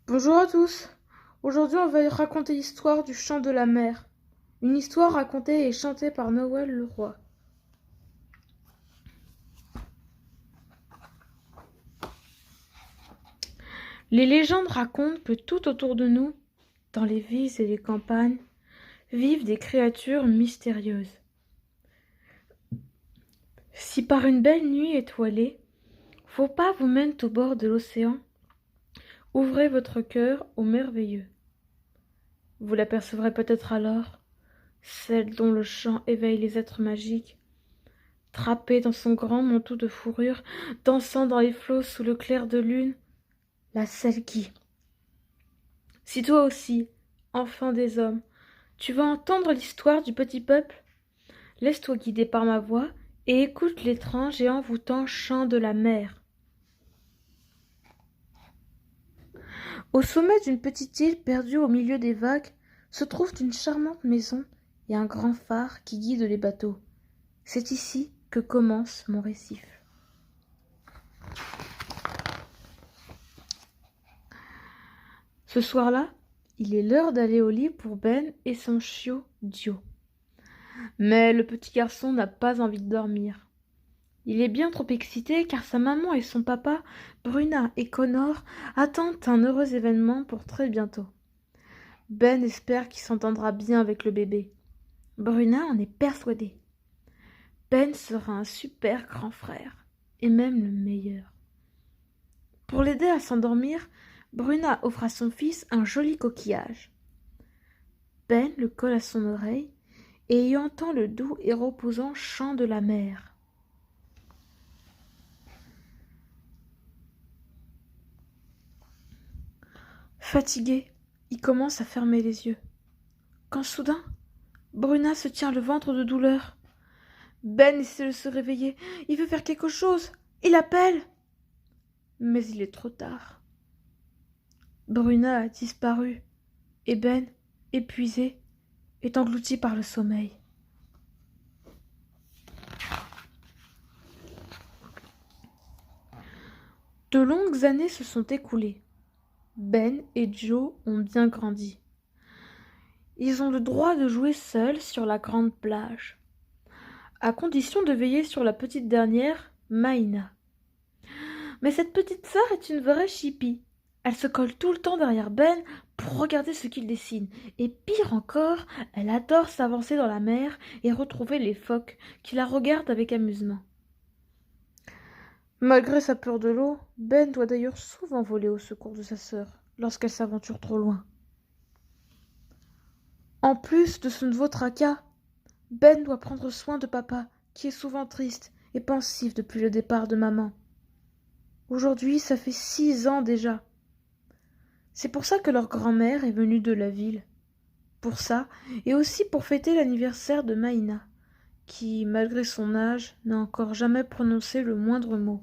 Bonjour à tous. Aujourd'hui, on va raconter l'histoire du chant de la mer. Une histoire racontée et chantée par Noël Leroy. Les légendes racontent que tout autour de nous, dans les villes et les campagnes, vivent des créatures mystérieuses. Si par une belle nuit étoilée, vos pas vous mènent au bord de l'océan, ouvrez votre cœur au merveilleux. Vous l'apercevrez peut-être alors, celle dont le chant éveille les êtres magiques, trapée dans son grand manteau de fourrure, dansant dans les flots sous le clair de lune, la celle qui, si toi aussi, enfant des hommes, tu vas entendre l'histoire du petit peuple, laisse-toi guider par ma voix et écoute l'étrange et envoûtant chant de la mer. Au sommet d'une petite île perdue au milieu des vagues se trouve une charmante maison et un grand phare qui guide les bateaux. C'est ici que commence mon récif. Ce soir-là, il est l'heure d'aller au lit pour Ben et son chiot Dio. Mais le petit garçon n'a pas envie de dormir. Il est bien trop excité car sa maman et son papa, Bruna et Connor, attendent un heureux événement pour très bientôt. Ben espère qu'il s'entendra bien avec le bébé. Bruna en est persuadée. Ben sera un super grand frère, et même le meilleur. Pour l'aider à s'endormir, Bruna offre à son fils un joli coquillage. Ben le colle à son oreille et y entend le doux et reposant chant de la mer. Fatigué, il commence à fermer les yeux. Quand soudain, Bruna se tient le ventre de douleur. Ben essaie de se réveiller, il veut faire quelque chose, il appelle. Mais il est trop tard. Bruna a disparu et Ben, épuisé, est englouti par le sommeil. De longues années se sont écoulées. Ben et Joe ont bien grandi. Ils ont le droit de jouer seuls sur la grande plage, à condition de veiller sur la petite dernière, Maïna. Mais cette petite sœur est une vraie chipie. Elle se colle tout le temps derrière Ben pour regarder ce qu'il dessine. Et pire encore, elle adore s'avancer dans la mer et retrouver les phoques qui la regardent avec amusement. Malgré sa peur de l'eau, Ben doit d'ailleurs souvent voler au secours de sa sœur lorsqu'elle s'aventure trop loin. En plus de ce nouveau tracas, Ben doit prendre soin de papa, qui est souvent triste et pensif depuis le départ de maman. Aujourd'hui, ça fait 6 ans déjà. C'est pour ça que leur grand-mère est venue de la ville. Pour ça, et aussi pour fêter l'anniversaire de Maïna, qui, malgré son âge, n'a encore jamais prononcé le moindre mot.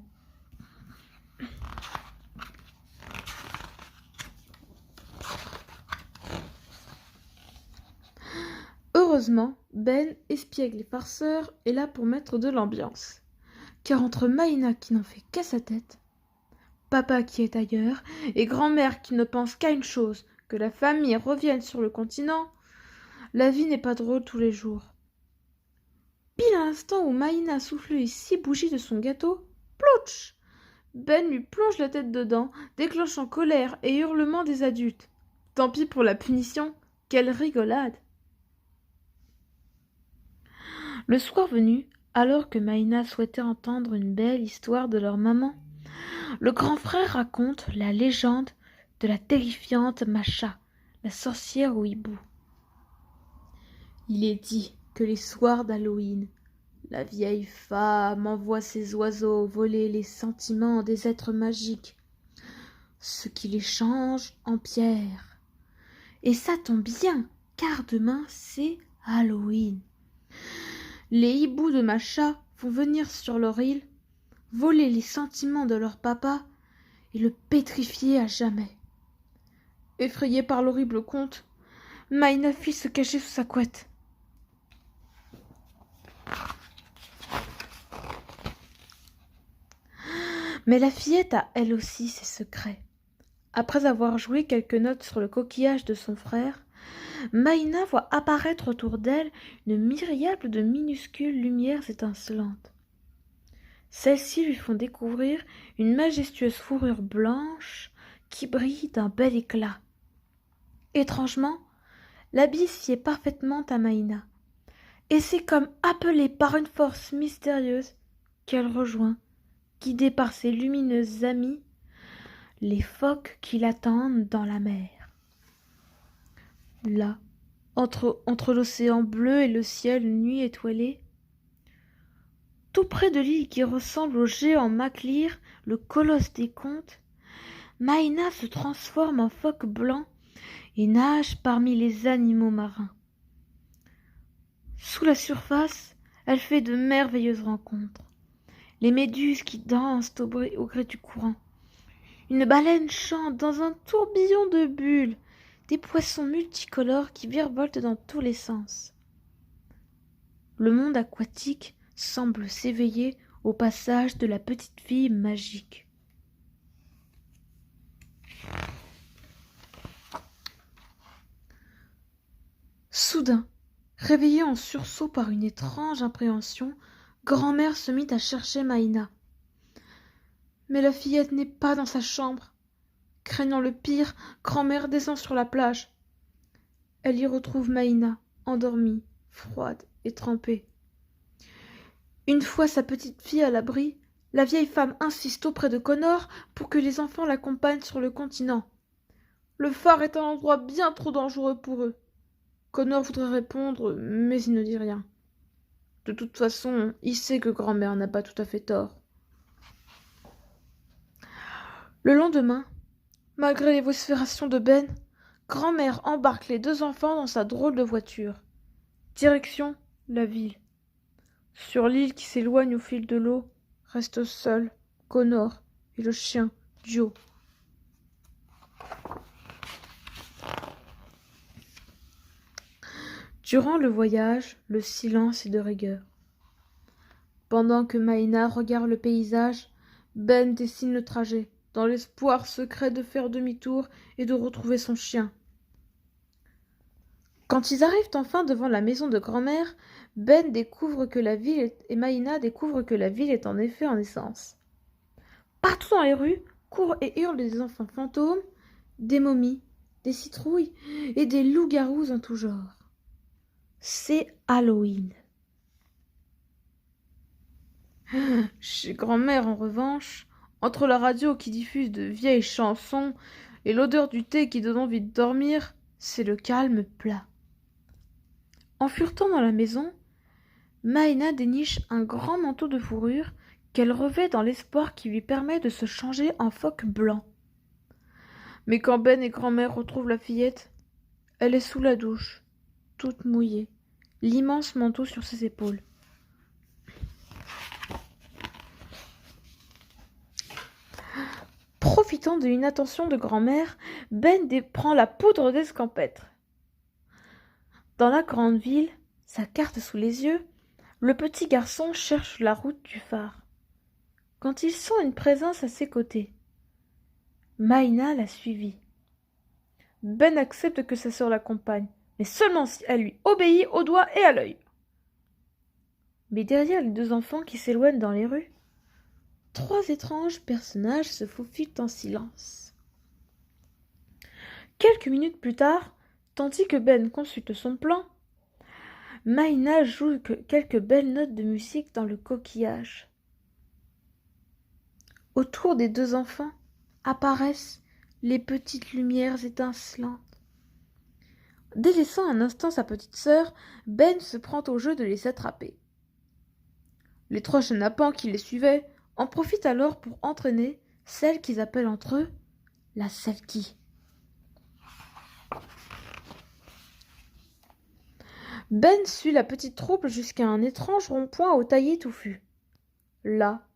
Heureusement, Ben, espiègle et farceur, est là pour mettre de l'ambiance. Car entre Maïna qui n'en fait qu'à sa tête, papa qui est ailleurs, et grand-mère qui ne pense qu'à une chose, que la famille revienne sur le continent, la vie n'est pas drôle tous les jours. Pile à l'instant où Maïna souffle les 6 bougies de son gâteau, plouch! Ben lui plonge la tête dedans, déclenchant colère et hurlements des adultes. Tant pis pour la punition, quelle rigolade! Le soir venu, alors que Maïna souhaitait entendre une belle histoire de leur maman, le grand frère raconte la légende de la terrifiante Macha, la sorcière au hibou. Il est dit que les soirs d'Halloween, la vieille femme envoie ses oiseaux voler les sentiments des êtres magiques, ce qui les change en pierre. Et ça tombe bien, car demain c'est Halloween. Les hiboux de Macha vont venir sur leur île, voler les sentiments de leur papa et le pétrifier à jamais. Effrayée par l'horrible conte, Maïna fit se cacher sous sa couette. Mais la fillette a elle aussi ses secrets. Après avoir joué quelques notes sur le coquillage de son frère, Maïna voit apparaître autour d'elle une myriade de minuscules lumières étincelantes. Celles-ci lui font découvrir une majestueuse fourrure blanche qui brille d'un bel éclat. Étrangement, l'habit sied parfaitement à Maïna, et c'est comme appelée par une force mystérieuse qu'elle rejoint, guidée par ses lumineuses amies, les phoques qui l'attendent dans la mer. Là, entre l'océan bleu et le ciel nuit étoilé, tout près de l'île qui ressemble au géant Maclear, le colosse des contes, Maïna se transforme en phoque blanc et nage parmi les animaux marins. Sous la surface, elle fait de merveilleuses rencontres. Les méduses qui dansent au gré du courant. Une baleine chante dans un tourbillon de bulles. Des poissons multicolores qui virevoltent dans tous les sens. Le monde aquatique semble s'éveiller au passage de la petite fille magique. Soudain, réveillée en sursaut par une étrange appréhension, grand-mère se mit à chercher Maïna. Mais la fillette n'est pas dans sa chambre. Craignant le pire, grand-mère descend sur la plage. Elle y retrouve Maïna, endormie, froide et trempée. Une fois sa petite fille à l'abri, la vieille femme insiste auprès de Connor pour que les enfants l'accompagnent sur le continent. Le phare est un endroit bien trop dangereux pour eux. Connor voudrait répondre, mais il ne dit rien. De toute façon, il sait que grand-mère n'a pas tout à fait tort. Le lendemain, malgré les vociférations de Ben, grand-mère embarque les deux enfants dans sa drôle de voiture. Direction la ville. Sur l'île qui s'éloigne au fil de l'eau, restent seuls Connor et le chien Dio. Durant le voyage, le silence est de rigueur. Pendant que Maïna regarde le paysage, Ben dessine le trajet, dans l'espoir secret de faire demi-tour et de retrouver son chien. Quand ils arrivent enfin devant la maison de grand-mère, Ben découvre que la ville et Maïna découvrent que la ville est en effet en essence. Partout dans les rues, courent et hurlent des enfants fantômes, des momies, des citrouilles et des loups-garous en tout genre. C'est Halloween. Chez grand-mère, en revanche, entre la radio qui diffuse de vieilles chansons et l'odeur du thé qui donne envie de dormir, c'est le calme plat. En furetant dans la maison, Maïna déniche un grand manteau de fourrure qu'elle revêt dans l'espoir qui lui permet de se changer en phoque blanc. Mais quand Ben et grand-mère retrouvent la fillette, elle est sous la douche, toute mouillée, l'immense manteau sur ses épaules. Profitant de l'inattention de grand-mère, Ben prend la poudre d'escampêtre. Dans la grande ville, sa carte sous les yeux, le petit garçon cherche la route du phare. Quand il sent une présence à ses côtés, Maïna l'a suivi. Ben accepte que sa sœur l'accompagne, mais seulement si elle lui obéit au doigt et à l'œil. Mais derrière les deux enfants qui s'éloignent dans les rues, trois étranges personnages se faufilent en silence. Quelques minutes plus tard, tandis que Ben consulte son plan, Maïna joue quelques belles notes de musique dans le coquillage. Autour des deux enfants apparaissent les petites lumières étincelantes. Délaissant un instant sa petite sœur, Ben se prend au jeu de les attraper. Les trois chenapans qui les suivaient en profitent alors pour entraîner celle qu'ils appellent entre eux la Selkie. Ben suit la petite troupe jusqu'à un étrange rond-point au taillis touffu. Là,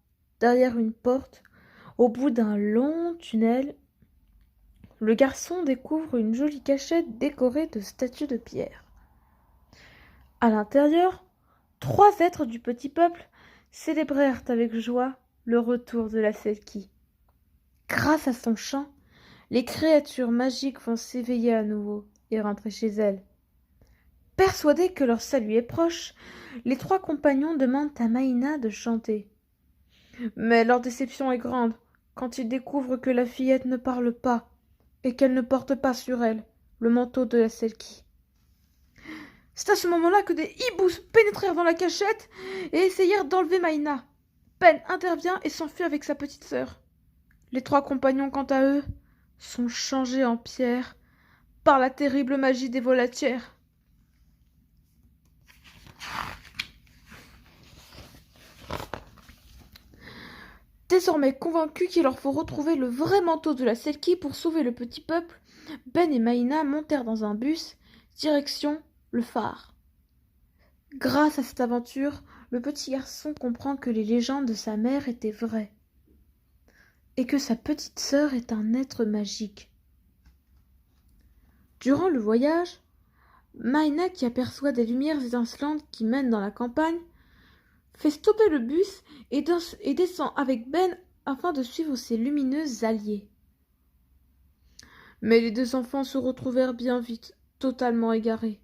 derrière une porte, au bout d'un long tunnel, le garçon découvre une jolie cachette décorée de statues de pierre. À l'intérieur, trois êtres du petit peuple célébrèrent avec joie le retour de la Selkie. Grâce à son chant, les créatures magiques vont s'éveiller à nouveau et rentrer chez elles. Persuadés que leur salut est proche, les 3 compagnons demandent à Maïna de chanter. Mais leur déception est grande quand ils découvrent que la fillette ne parle pas et qu'elle ne porte pas sur elle le manteau de la Selkie. C'est à ce moment-là que des hiboux pénétrèrent dans la cachette et essayèrent d'enlever Maïna. Ben intervient et s'enfuit avec sa petite sœur. Les 3 compagnons, quant à eux, sont changés en pierre par la terrible magie des volatières. Désormais convaincus qu'il leur faut retrouver le vrai manteau de la Selkie pour sauver le petit peuple, Ben et Maïna montèrent dans un bus, direction le phare. Grâce à cette aventure, le petit garçon comprend que les légendes de sa mère étaient vraies et que sa petite sœur est un être magique. Durant le voyage, Maïna, qui aperçoit des lumières étincelantes qui mènent dans la campagne, fait stopper le bus et descend avec Ben afin de suivre ses lumineux alliés. Mais les 2 enfants se retrouvèrent bien vite, totalement égarés.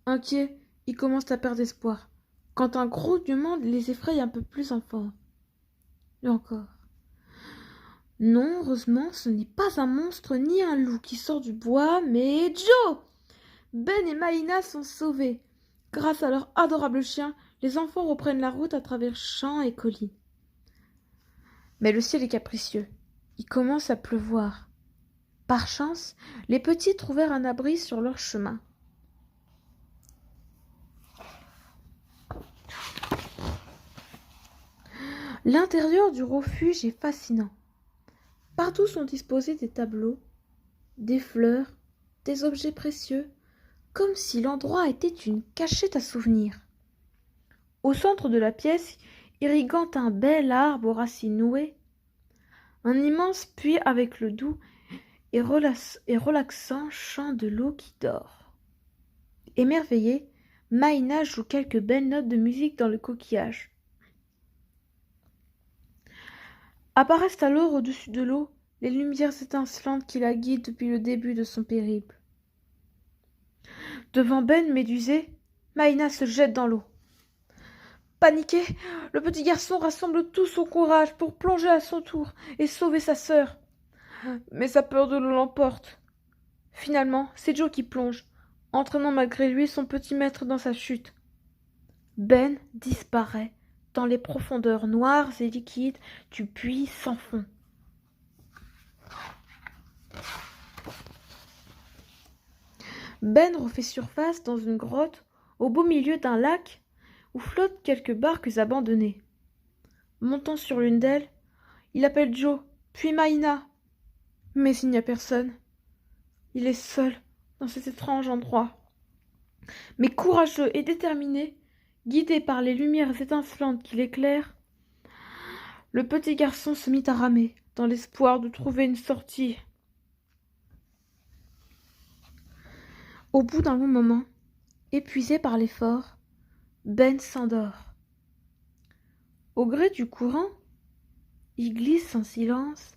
Inquiets, ils commencent à perdre espoir, quand un gros grognement les effraie un peu plus fort. Et encore. Non, heureusement, ce n'est pas un monstre ni un loup qui sort du bois, mais Joe! Ben et Maïna sont sauvés. Grâce à leur adorable chien, les enfants reprennent la route à travers champs et collines. Mais le ciel est capricieux. Il commence à pleuvoir. Par chance, les petits trouvèrent un abri sur leur chemin. L'intérieur du refuge est fascinant. Partout sont disposés des tableaux, des fleurs, des objets précieux, comme si l'endroit était une cachette à souvenirs. Au centre de la pièce, irriguant un bel arbre aux racines nouées, un immense puits avec le doux et relaxant chant de l'eau qui dort. Émerveillée, Maïna joue quelques belles notes de musique dans le coquillage. Apparaissent alors au-dessus de l'eau les lumières étincelantes qui la guident depuis le début de son périple. Devant Ben médusé, Maïna se jette dans l'eau. Paniqué, le petit garçon rassemble tout son courage pour plonger à son tour et sauver sa sœur. Mais sa peur de l'eau l'emporte. Finalement, c'est Joe qui plonge, entraînant malgré lui son petit maître dans sa chute. Ben disparaît dans les profondeurs noires et liquides du puits sans fond. Ben refait surface dans une grotte au beau milieu d'un lac où flottent quelques barques abandonnées. Montant sur l'une d'elles, il appelle Joe, puis Maïna. Mais il n'y a personne. Il est seul dans cet étrange endroit. Mais courageux et déterminé, guidé par les lumières étincelantes qui l'éclairent, le petit garçon se mit à ramer, dans l'espoir de trouver une sortie. Au bout d'un long moment, épuisé par l'effort, Ben s'endort. Au gré du courant, il glisse en silence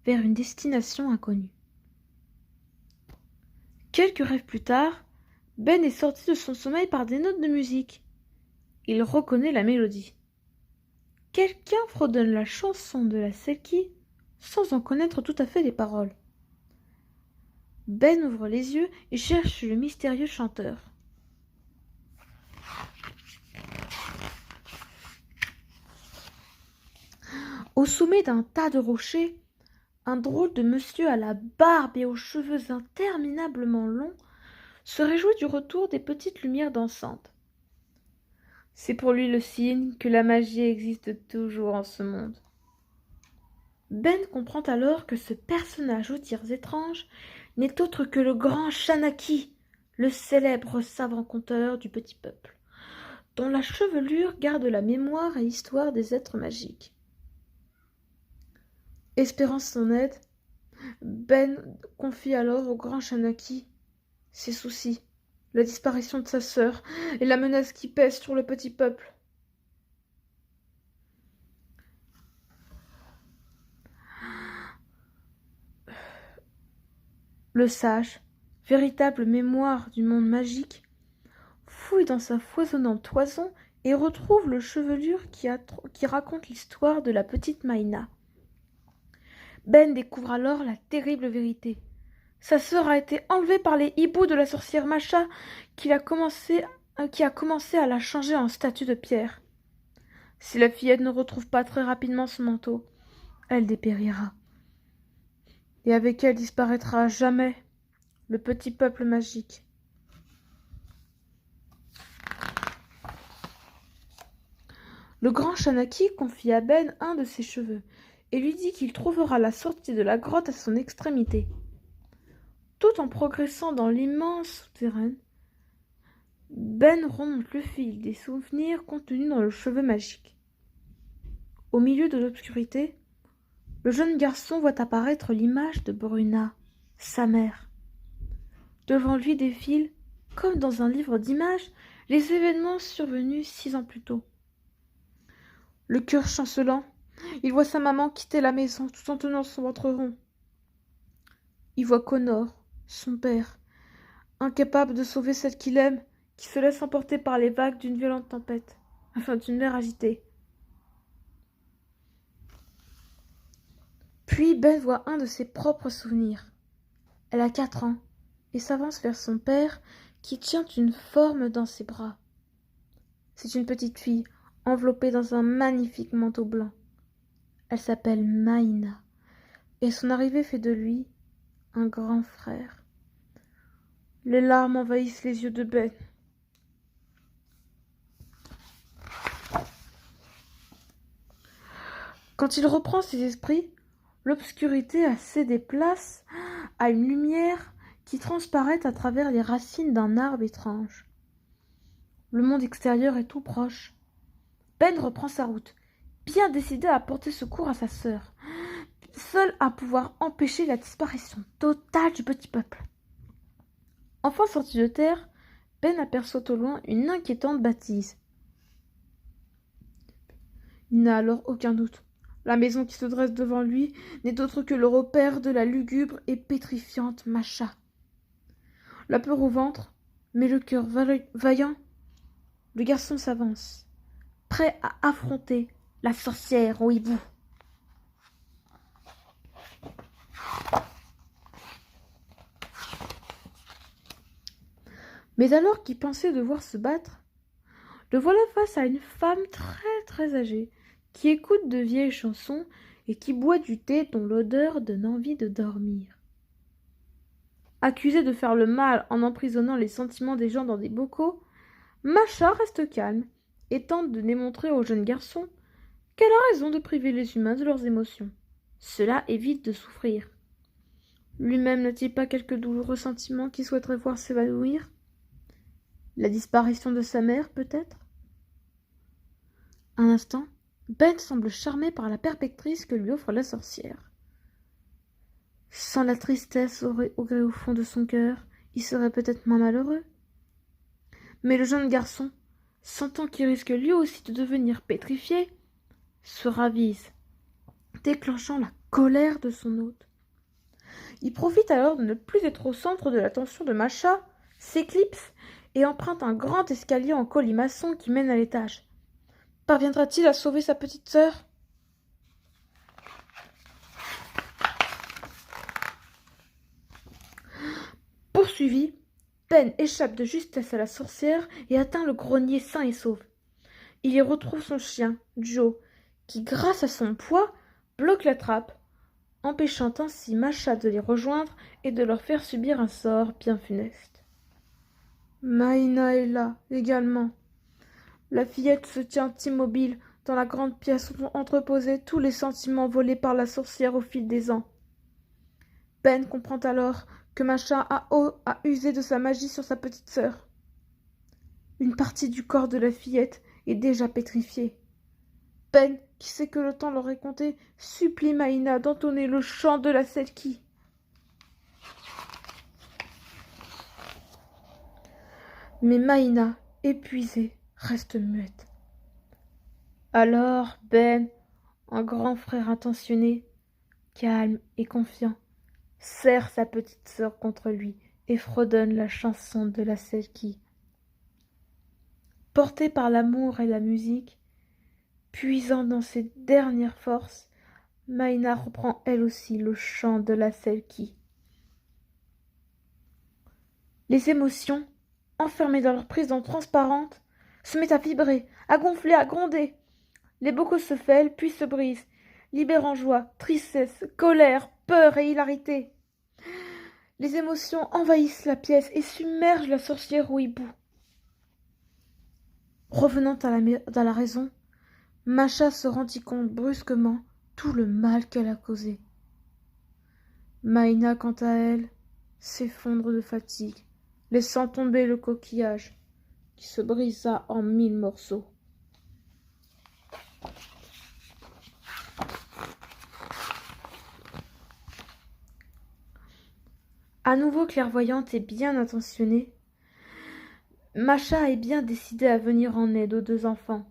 vers une destination inconnue. Quelques rêves plus tard, Ben est sorti de son sommeil par des notes de musique. Il reconnaît la mélodie. Quelqu'un fredonne la chanson de la Selkie sans en connaître tout à fait les paroles. Ben ouvre les yeux et cherche le mystérieux chanteur. Au sommet d'un tas de rochers, un drôle de monsieur à la barbe et aux cheveux interminablement longs se réjouit du retour des petites lumières dansantes. C'est pour lui le signe que la magie existe toujours en ce monde. Ben comprend alors que ce personnage aux dires étranges n'est autre que le grand Shanaki, le célèbre savant conteur du petit peuple, dont la chevelure garde la mémoire et l'histoire des êtres magiques. Espérant son aide, Ben confie alors au grand Shanaki ses soucis, la disparition de sa sœur et la menace qui pèse sur le petit peuple. Le sage, véritable mémoire du monde magique, fouille dans sa foisonnante toison et retrouve le chevelure qui raconte l'histoire de la petite Maïna. Ben découvre alors la terrible vérité. Sa sœur a été enlevée par les hiboux de la sorcière Macha qui a commencé à la changer en statue de pierre. Si la fillette ne retrouve pas très rapidement son manteau, elle dépérira. Et avec elle disparaîtra à jamais le petit peuple magique. Le grand Chanaki confie à Ben un de ses cheveux et lui dit qu'il trouvera la sortie de la grotte à son extrémité. Tout en progressant dans l'immense souterraine, Ben remonte le fil des souvenirs contenus dans le cheveu magique. Au milieu de l'obscurité, le jeune garçon voit apparaître l'image de Bruna, sa mère. Devant lui défilent, comme dans un livre d'images, les événements survenus 6 ans plus tôt. Le cœur chancelant, il voit sa maman quitter la maison tout en tenant son ventre rond. Il voit Connor, son père, incapable de sauver celle qu'il aime, qui se laisse emporter par les vagues d'une violente tempête, afin d'une mer agitée. Puis Ben voit un de ses propres souvenirs. Elle a 4 ans et s'avance vers son père qui tient une forme dans ses bras. C'est une petite fille enveloppée dans un magnifique manteau blanc. Elle s'appelle Maïna et son arrivée fait de lui un grand frère. Les larmes envahissent les yeux de Ben. Quand il reprend ses esprits, l'obscurité a cédé place à une lumière qui transparaît à travers les racines d'un arbre étrange. Le monde extérieur est tout proche. Ben reprend sa route, bien décidé à porter secours à sa sœur, seul à pouvoir empêcher la disparition totale du petit peuple. Enfin sorti de terre, Ben aperçoit au loin une inquiétante bâtisse. Il n'a alors aucun doute. La maison qui se dresse devant lui n'est autre que le repère de la lugubre et pétrifiante Macha. La peur au ventre, mais le cœur vaillant, le garçon s'avance, prêt à affronter la sorcière au hibou. Mais alors qu'il pensait devoir se battre, le voilà face à une femme très âgée, qui écoute de vieilles chansons et qui boit du thé dont l'odeur donne envie de dormir. Accusée de faire le mal en emprisonnant les sentiments des gens dans des bocaux, Macha reste calme et tente de démontrer au jeune garçon qu'elle a raison de priver les humains de leurs émotions. Cela évite de souffrir. Lui-même n'a-t-il pas quelques douloureux sentiments qu'il souhaiterait voir s'évanouir? La disparition de sa mère, peut-être? Un instant, Ben semble charmé par la perspective que lui offre la sorcière. Sans la tristesse au fond de son cœur, il serait peut-être moins malheureux. Mais le jeune garçon, sentant qu'il risque lui aussi de devenir pétrifié, se ravise, déclenchant la colère de son hôte. Il profite alors de ne plus être au centre de l'attention de Macha, s'éclipse et emprunte un grand escalier en colimaçon qui mène à l'étage. Parviendra-t-il à sauver sa petite sœur? Poursuivi, Ben échappe de justesse à la sorcière et atteint le grenier sain et sauf. Il y retrouve son chien, Joe, qui, grâce à son poids, bloque la trappe, empêchant ainsi Macha de les rejoindre et de leur faire subir un sort bien funeste. Maïna est là, également. La fillette se tient immobile dans la grande pièce où sont entreposés tous les sentiments volés par la sorcière au fil des ans. Ben comprend alors que Macha a usé de sa magie sur sa petite sœur. Une partie du corps de la fillette est déjà pétrifiée. Ben, qui sait que le temps leur est compté, supplie Maïna d'entonner le chant de la Selkie. Mais Maïna, épuisée, reste muette. Alors Ben, un grand frère attentionné, calme et confiant, serre sa petite sœur contre lui et fredonne la chanson de la Selkie. Portée par l'amour et la musique, puisant dans ses dernières forces, Maïna reprend elle aussi le chant de la Selkie. Les émotions, enfermées dans leur prison transparente, se mettent à vibrer, à gonfler, à gronder. Les bocaux se fêlent, puis se brisent, libérant joie, tristesse, colère, peur et hilarité. Les émotions envahissent la pièce et submergent la sorcière au hibou. Revenant à la raison, Masha se rendit compte brusquement tout le mal qu'elle a causé. Maïna, quant à elle, s'effondre de fatigue, laissant tomber le coquillage, qui se brisa en 1000 morceaux. À nouveau clairvoyante et bien intentionnée, Masha est bien décidée à venir en aide aux deux enfants,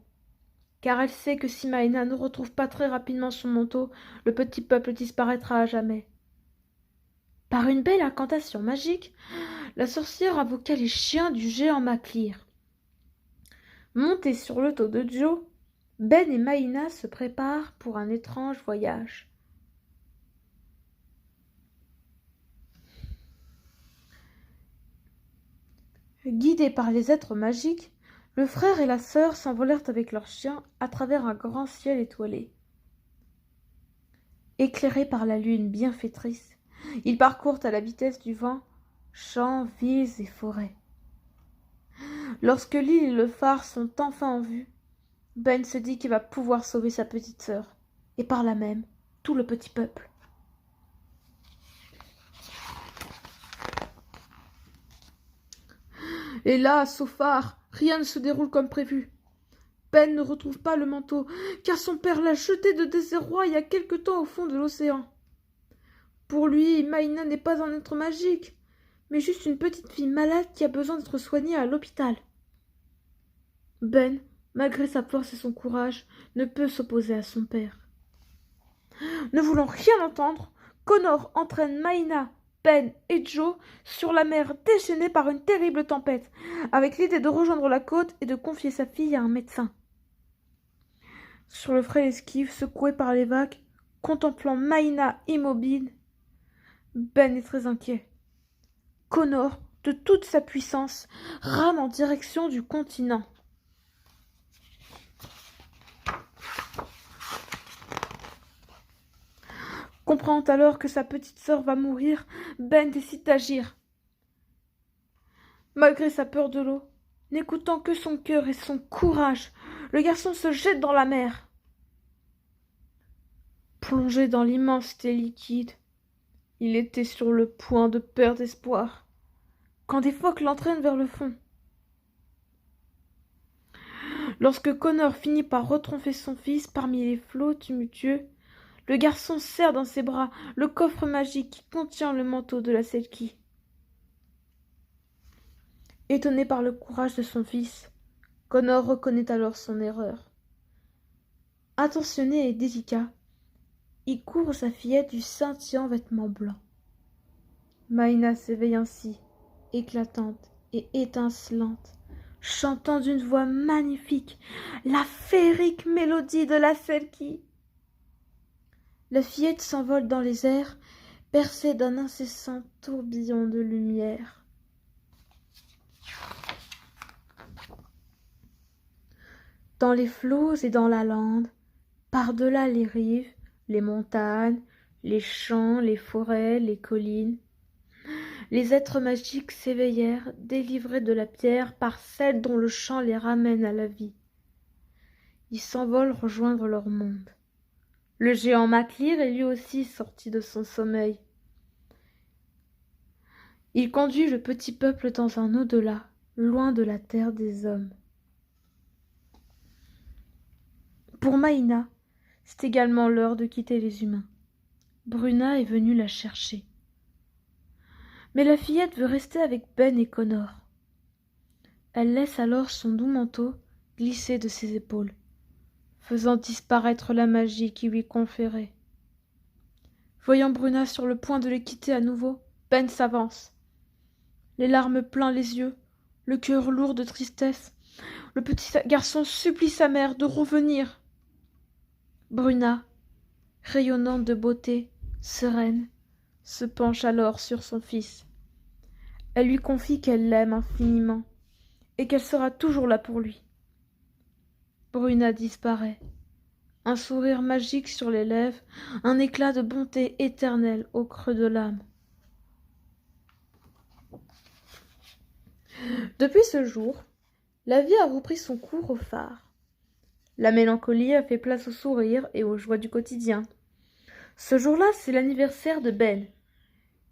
car elle sait que si Maïna ne retrouve pas très rapidement son manteau, le petit peuple disparaîtra à jamais. Par une belle incantation magique, la sorcière invoqua les chiens du géant Maclear. Montés sur le dos de Joe, Ben et Maïna se préparent pour un étrange voyage. Guidés par les êtres magiques, le frère et la sœur s'envolèrent avec leurs chiens à travers un grand ciel étoilé. Éclairés par la lune bienfaitrice, ils parcourent à la vitesse du vent champs, villes et forêts. Lorsque l'île et le phare sont enfin en vue, Ben se dit qu'il va pouvoir sauver sa petite sœur, et par là même tout le petit peuple. Hélas, au phare, rien ne se déroule comme prévu. Ben ne retrouve pas le manteau, car son père l'a jeté de désarroi il y a quelque temps au fond de l'océan. Pour lui, Maïna n'est pas un être magique, mais juste une petite fille malade qui a besoin d'être soignée à l'hôpital. Ben, malgré sa force et son courage, ne peut s'opposer à son père. Ne voulant rien entendre, Connor entraîne Maïna, Ben et Joe sur la mer déchaînée par une terrible tempête, avec l'idée de rejoindre la côte et de confier sa fille à un médecin. Sur le frêle esquive, secoué par les vagues, contemplant Maïna immobile, Ben est très inquiet. Connor, de toute sa puissance, rame en direction du continent. Comprenant alors que sa petite sœur va mourir, Ben décide d'agir. Malgré sa peur de l'eau, n'écoutant que son cœur et son courage, le garçon se jette dans la mer. Plongé dans l'immensité liquide, il était sur le point de perdre espoir, quand des phoques l'entraînent vers le fond. Lorsque Connor finit par retrouver son fils parmi les flots tumultueux, le garçon serre dans ses bras le coffre magique qui contient le manteau de la Selkie. Étonné par le courage de son fils, Connor reconnaît alors son erreur. Attentionné et délicat, il couvre sa fillette du scintillant vêtement blanc. Maïna s'éveille ainsi, éclatante et étincelante, chantant d'une voix magnifique la féerique mélodie de la Selkie. La fillette s'envole dans les airs, percée d'un incessant tourbillon de lumière. Dans les flots et dans la lande, par-delà les rives, les montagnes, les champs, les forêts, les collines, les êtres magiques s'éveillèrent, délivrés de la pierre par celle dont le chant les ramène à la vie. Ils s'envolent rejoindre leur monde. Le géant Maclear est lui aussi sorti de son sommeil. Il conduit le petit peuple dans un au-delà, loin de la terre des hommes. Pour Maïna, c'est également l'heure de quitter les humains. Bruna est venue la chercher. Mais la fillette veut rester avec Ben et Connor. Elle laisse alors son doux manteau glisser de ses épaules, faisant disparaître la magie qui lui conférait. Voyant Bruna sur le point de les quitter à nouveau, Ben s'avance. Les larmes plein les yeux, le cœur lourd de tristesse, le petit garçon supplie sa mère de revenir. Bruna, rayonnante de beauté, sereine, se penche alors sur son fils. Elle lui confie qu'elle l'aime infiniment et qu'elle sera toujours là pour lui. Bruna disparaît. Un sourire magique sur les lèvres, un éclat de bonté éternelle au creux de l'âme. Depuis ce jour, la vie a repris son cours au phare. La mélancolie a fait place au sourire et aux joies du quotidien. Ce jour-là, c'est l'anniversaire de Ben.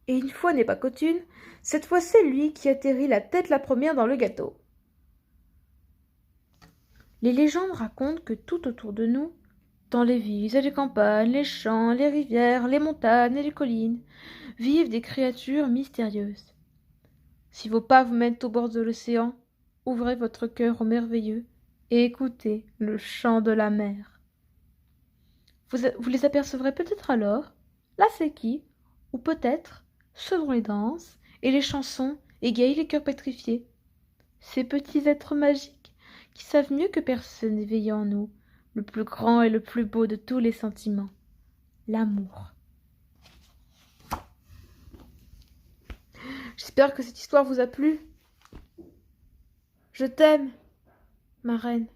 Et une fois n'est pas coutume, cette fois c'est lui qui atterrit la tête la première dans le gâteau. Les légendes racontent que tout autour de nous, dans les villes et les campagnes, les champs, les rivières, les montagnes et les collines, vivent des créatures mystérieuses. Si vos pas vous mènent au bord de l'océan, ouvrez votre cœur au merveilleux et écoutez le chant de la mer. Vous les apercevrez peut-être alors, là c'est qui, ou peut-être, ceux dont les danses et les chansons égayent les cœurs pétrifiés. Ces petits êtres magiques qui savent mieux que personne éveiller en nous le plus grand et le plus beau de tous les sentiments, l'amour. J'espère que cette histoire vous a plu. Je t'aime, ma reine.